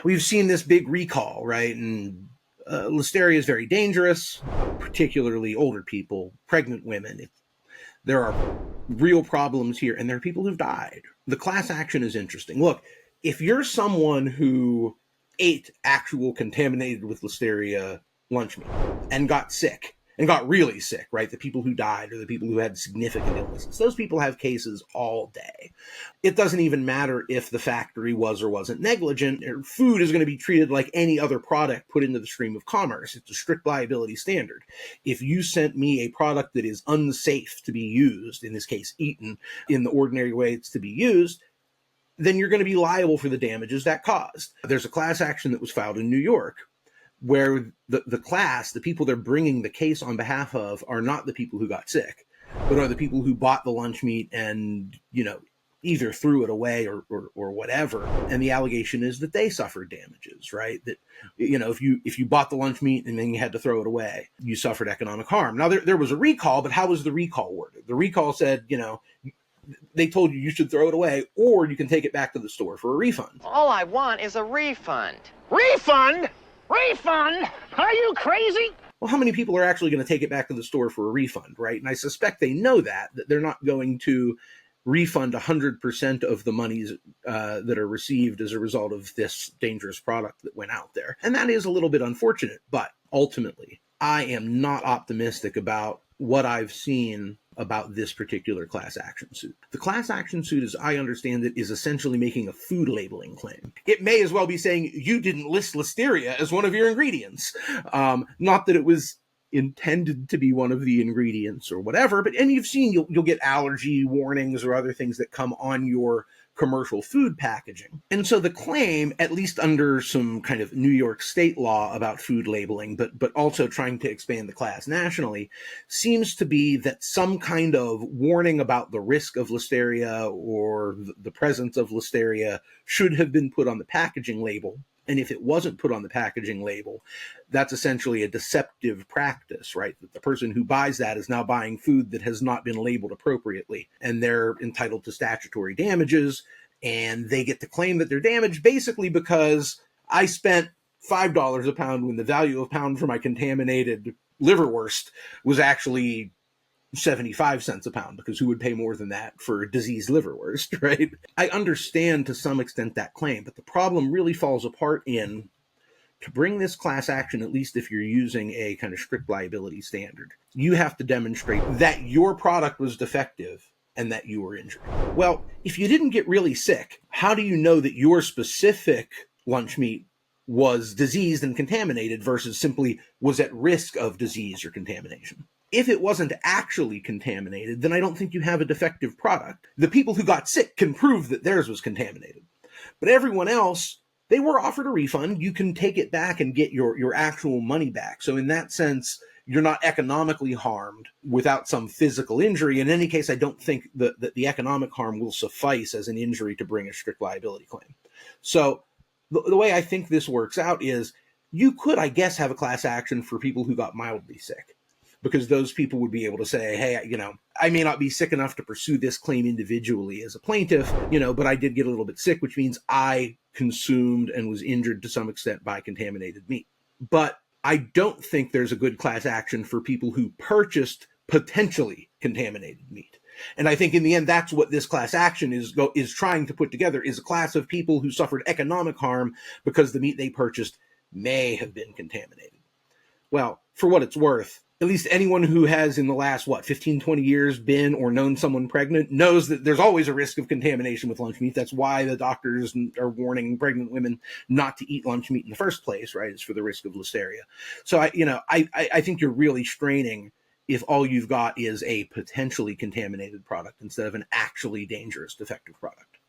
we've seen this big recall, right? And listeria is very dangerous, particularly older people, pregnant women. There are real problems here, and there are people who've died. The class action is interesting. Look, if you're someone who ate actual contaminated with listeria lunch meat and got sick, and got really sick, right? The people who died or the people who had significant illnesses, those people have cases all day. It doesn't even matter if the factory was or wasn't negligent. Food is going to be treated like any other product put into the stream of commerce. It's a strict liability standard. If you sent me a product that is unsafe to be used, in this case, eaten in the ordinary way it's to be used, then you're going to be liable for the damages that caused. There's a class action that was filed in New York where the class, the people they're bringing the case on behalf of, are not the people who got sick, but are the people who bought the lunch meat and, either threw it away or whatever. And the allegation is that they suffered damages, right? That, if you bought the lunch meat and then you had to throw it away, you suffered economic harm. Now, there was a recall, but how was the recall worded? The recall said, they told you should throw it away, or you can take it back to the store for a refund. All I want is a refund. Refund? Refund? Are you crazy? Well, how many people are actually going to take it back to the store for a refund, right? And I suspect they know that they're not going to refund 100% of the monies that are received as a result of this dangerous product that went out there. And that is a little bit unfortunate, but ultimately, I am not optimistic about what I've seen about this particular class action suit. The class action suit, as I understand it, is essentially making a food labeling claim. It may as well be saying you didn't list listeria as one of your ingredients. Not that it was intended to be one of the ingredients or whatever, but and you've seen you'll get allergy warnings or other things that come on your commercial food packaging. And so the claim, at least under some kind of New York state law about food labeling, but also trying to expand the class nationally, seems to be that some kind of warning about the risk of listeria or the presence of listeria should have been put on the packaging label. And if it wasn't put on the packaging label, that's essentially a deceptive practice, right? That the person who buys that is now buying food that has not been labeled appropriately, and they're entitled to statutory damages, and they get to claim that they're damaged basically because I spent $5 a pound when the value of a pound for my contaminated liverwurst was actually 75 cents a pound, because who would pay more than that for diseased liverwurst, right? I understand to some extent that claim, but the problem really falls apart in, to bring this class action, at least if you're using a kind of strict liability standard, you have to demonstrate that your product was defective and that you were injured. Well, if you didn't get really sick, how do you know that your specific lunch meat was diseased and contaminated versus simply was at risk of disease or contamination? If it wasn't actually contaminated, then I don't think you have a defective product. The people who got sick can prove that theirs was contaminated. But everyone else, they were offered a refund. You can take it back and get your actual money back. So in that sense, you're not economically harmed without some physical injury. In any case, I don't think that the economic harm will suffice as an injury to bring a strict liability claim. So the way I think this works out is you could, I guess, have a class action for people who got mildly sick, because those people would be able to say, hey, I may not be sick enough to pursue this claim individually as a plaintiff, but I did get a little bit sick, which means I consumed and was injured to some extent by contaminated meat. But I don't think there's a good class action for people who purchased potentially contaminated meat. And I think in the end, that's what this class action is trying to put together, is a class of people who suffered economic harm because the meat they purchased may have been contaminated. Well, for what it's worth, at least anyone who has in the last, 15, 20 years been or known someone pregnant knows that there's always a risk of contamination with lunch meat. That's why the doctors are warning pregnant women not to eat lunch meat in the first place, right? It's for the risk of listeria. So, I think you're really straining if all you've got is a potentially contaminated product instead of an actually dangerous defective product.